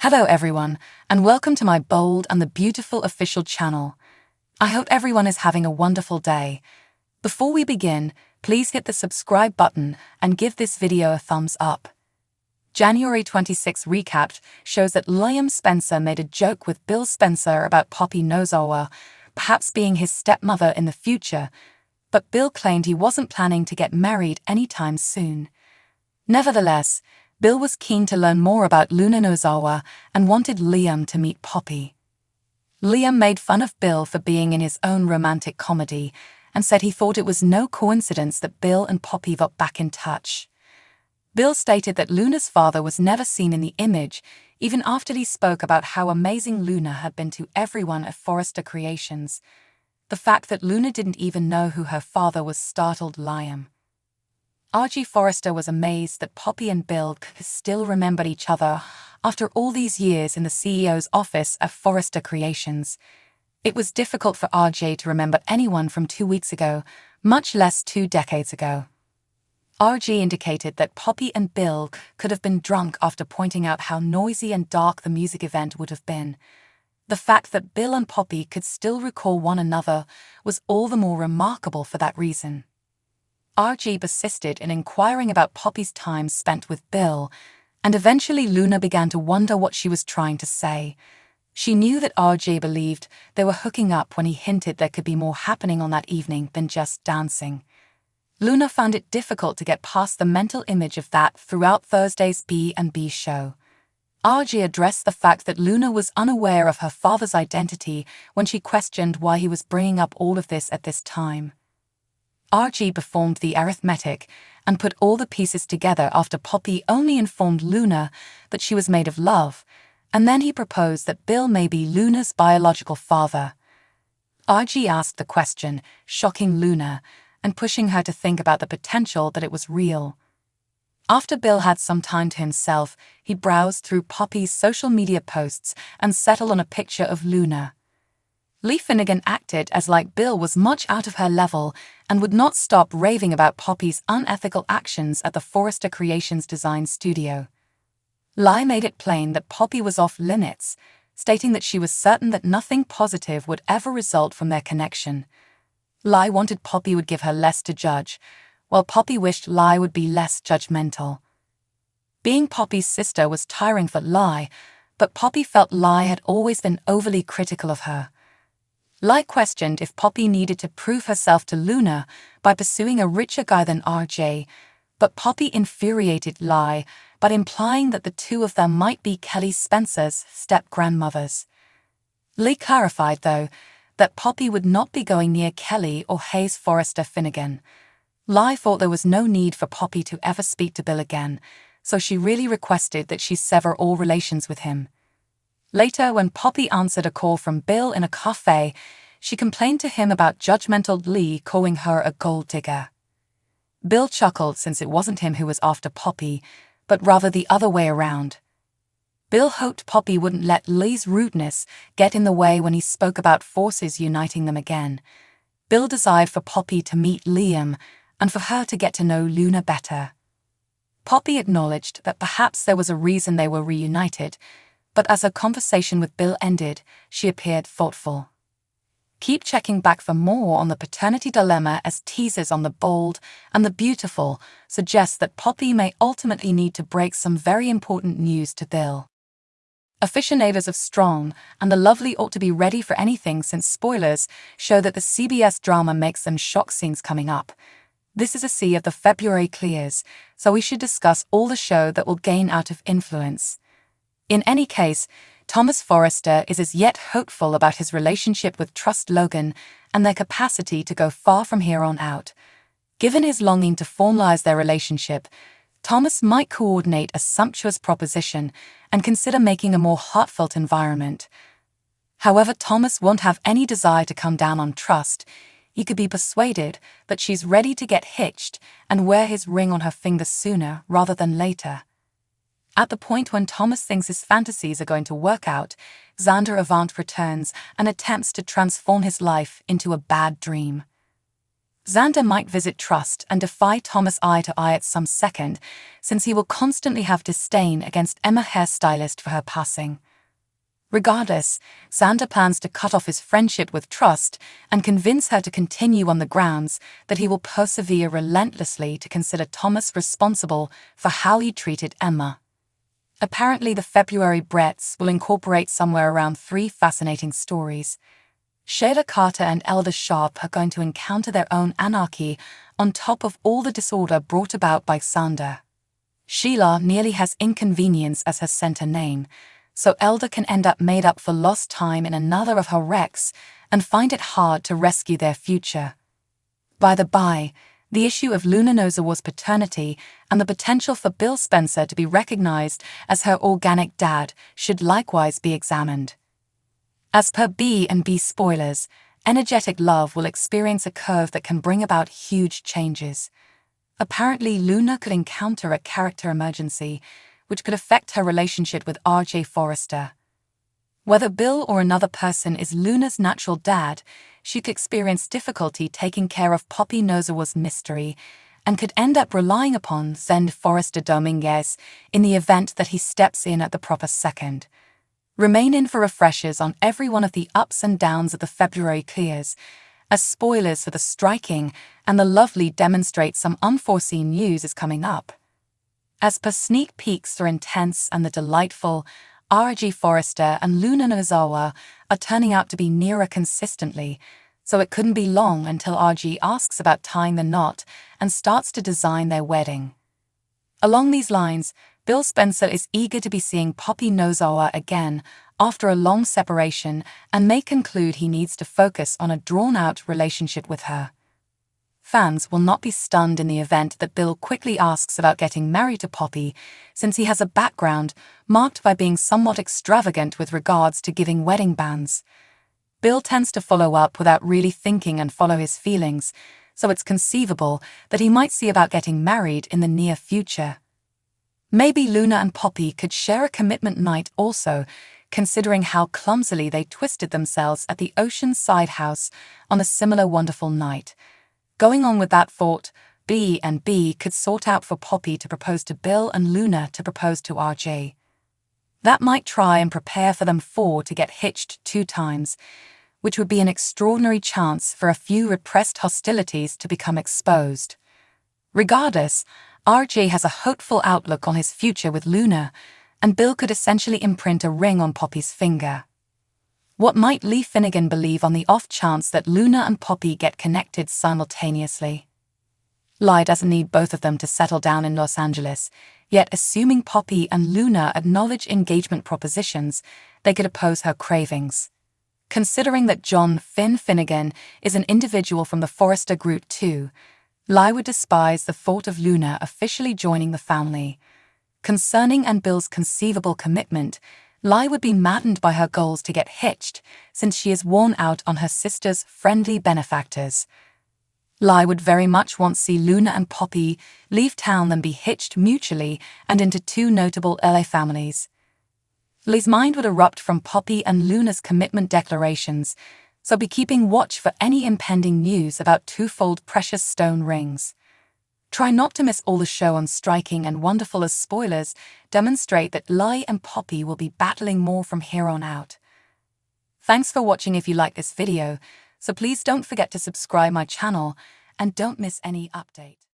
Hello everyone, and welcome to my bold and the beautiful official channel. I hope everyone is having a wonderful day. Before we begin, please hit the subscribe button and give this video a thumbs up. January 26 recap shows that Liam Spencer made a joke with Bill Spencer about Poppy Nozawa, perhaps being his stepmother in the future, but Bill claimed he wasn't planning to get married anytime soon. Nevertheless, Bill was keen to learn more about Luna Nozawa and wanted Liam to meet Poppy. Liam made fun of Bill for being in his own romantic comedy and said he thought it was no coincidence that Bill and Poppy got back in touch. Bill stated that Luna's father was never seen in the image, even after he spoke about how amazing Luna had been to everyone at Forrester Creations. The fact that Luna didn't even know who her father was startled Liam. R.G. Forrester was amazed that Poppy and Bill still remembered each other after all these years in the CEO's office at Forrester Creations. It was difficult for R.J. to remember anyone from 2 weeks ago, much less 2 decades ago. R.G. indicated that Poppy and Bill could have been drunk after pointing out how noisy and dark the music event would have been. The fact that Bill and Poppy could still recall one another was all the more remarkable for that reason. R.G. persisted in inquiring about Poppy's time spent with Bill, and eventually Luna began to wonder what she was trying to say. She knew that R.G. believed they were hooking up when he hinted there could be more happening on that evening than just dancing. Luna found it difficult to get past the mental image of that throughout Thursday's B&B show. R.G. addressed the fact that Luna was unaware of her father's identity when she questioned why he was bringing up all of this at this time. R.G. performed the arithmetic and put all the pieces together after Poppy only informed Luna that she was made of love, and then he proposed that Bill may be Luna's biological father. R.G. asked the question, shocking Luna and pushing her to think about the potential that it was real. After Bill had some time to himself, he browsed through Poppy's social media posts and settled on a picture of Luna. Lee Finnegan acted as like Bill was much out of her level and would not stop raving about Poppy's unethical actions at the Forrester Creations design studio. Lee made it plain that Poppy was off limits, stating that she was certain that nothing positive would ever result from their connection. Lee wanted Poppy would give her less to judge, while Poppy wished Lee would be less judgmental. Being Poppy's sister was tiring for Lee, but Poppy felt Lee had always been overly critical of her. Lee questioned if Poppy needed to prove herself to Luna by pursuing a richer guy than R.J., but Poppy infuriated Lee by implying that the two of them might be Kelly Spencer's step-grandmothers. Lee clarified, though, that Poppy would not be going near Kelly or Hayes Forrester Finnegan. Lee thought there was no need for Poppy to ever speak to Bill again, so she really requested that she sever all relations with him. Later, when Poppy answered a call from Bill in a cafe, she complained to him about judgmental Lee calling her a gold digger. Bill chuckled since it wasn't him who was after Poppy, but rather the other way around. Bill hoped Poppy wouldn't let Lee's rudeness get in the way when he spoke about forces uniting them again. Bill desired for Poppy to meet Liam and for her to get to know Luna better. Poppy acknowledged that perhaps there was a reason they were reunited, but as her conversation with Bill ended, she appeared thoughtful. Keep checking back for more on the paternity dilemma, as teasers on the bold and the beautiful suggest that Poppy may ultimately need to break some very important news to Bill. Aficionados of Strong and the Lovely ought to be ready for anything, since spoilers show that the CBS drama makes some shock scenes coming up. This is a sea of the February clears, so we should discuss all the show that will gain out of influence. In any case, Thomas Forrester is as yet hopeful about his relationship with Trust Logan and their capacity to go far from here on out. Given his longing to formalize their relationship, Thomas might coordinate a sumptuous proposition and consider making a more heartfelt environment. However, Thomas won't have any desire to come down on Trust. He could be persuaded that she's ready to get hitched and wear his ring on her finger sooner rather than later. At the point when Thomas thinks his fantasies are going to work out, Xander Avant returns and attempts to transform his life into a bad dream. Xander might visit Trust and defy Thomas eye to eye at some second, since he will constantly have disdain against Emma hairstylist for her passing. Regardless, Xander plans to cut off his friendship with Trust and convince her to continue on the grounds that he will persevere relentlessly to consider Thomas responsible for how he treated Emma. Apparently, the February Bretts will incorporate somewhere around 3 fascinating stories. Shayla Carter and Elder Sharp are going to encounter their own anarchy on top of all the disorder brought about by Xander. Sheila nearly has inconvenience as her center name, so Elder can end up made up for lost time in another of her wrecks and find it hard to rescue their future. By the by, the issue of Luna Nozawa's paternity and the potential for Bill Spencer to be recognized as her organic dad should likewise be examined. As per B&B spoilers, energetic love will experience a curve that can bring about huge changes. Apparently, Luna could encounter a character emergency, which could affect her relationship with R.J. Forrester. Whether Bill or another person is Luna's natural dad, she could experience difficulty taking care of Poppy Nozawa's mystery and could end up relying upon Zend Forrester Dominguez in the event that he steps in at the proper second. Remain in for refreshers on every one of the ups and downs of the February clears, as spoilers for the striking and the lovely demonstrate some unforeseen news is coming up. As per sneak peeks are intense and the delightful, R.G. Forrester and Luna Nozawa are turning out to be nearer consistently, so it couldn't be long until R.G. asks about tying the knot and starts to design their wedding. Along these lines, Bill Spencer is eager to be seeing Poppy Nozawa again after a long separation and may conclude he needs to focus on a drawn-out relationship with her. Fans will not be stunned in the event that Bill quickly asks about getting married to Poppy, since he has a background marked by being somewhat extravagant with regards to giving wedding bands. Bill tends to follow up without really thinking and follow his feelings, so it's conceivable that he might see about getting married in the near future. Maybe Luna and Poppy could share a commitment night also, considering how clumsily they twisted themselves at the Oceanside house on a similar wonderful night. Going on with that thought, B&B could sort out for Poppy to propose to Bill and Luna to propose to RJ. That might try and prepare for them 4 to get hitched 2 times, which would be an extraordinary chance for a few repressed hostilities to become exposed. Regardless, RJ has a hopeful outlook on his future with Luna, and Bill could essentially imprint a ring on Poppy's finger. What might Lee Finnegan believe on the off chance that Luna and Poppy get connected simultaneously? Lie doesn't need both of them to settle down in Los Angeles, yet assuming Poppy and Luna acknowledge engagement propositions, they could oppose her cravings. Considering that John Finnegan is an individual from the Forrester group too, Lie would despise the thought of Luna officially joining the family. Concerning and Bill's conceivable commitment, Lie would be maddened by her goals to get hitched, since she is worn out on her sister's friendly benefactors. Lie would very much want to see Luna and Poppy leave town than be hitched mutually and into 2 notable LA families. Lee's mind would erupt from Poppy and Luna's commitment declarations, so be keeping watch for any impending news about 2-fold precious stone rings. Try not to miss all the show on striking and wonderful as spoilers demonstrate that Lie and Poppy will be battling more from here on out. Thanks for watching. If you like this video, so please don't forget to subscribe my channel and don't miss any update.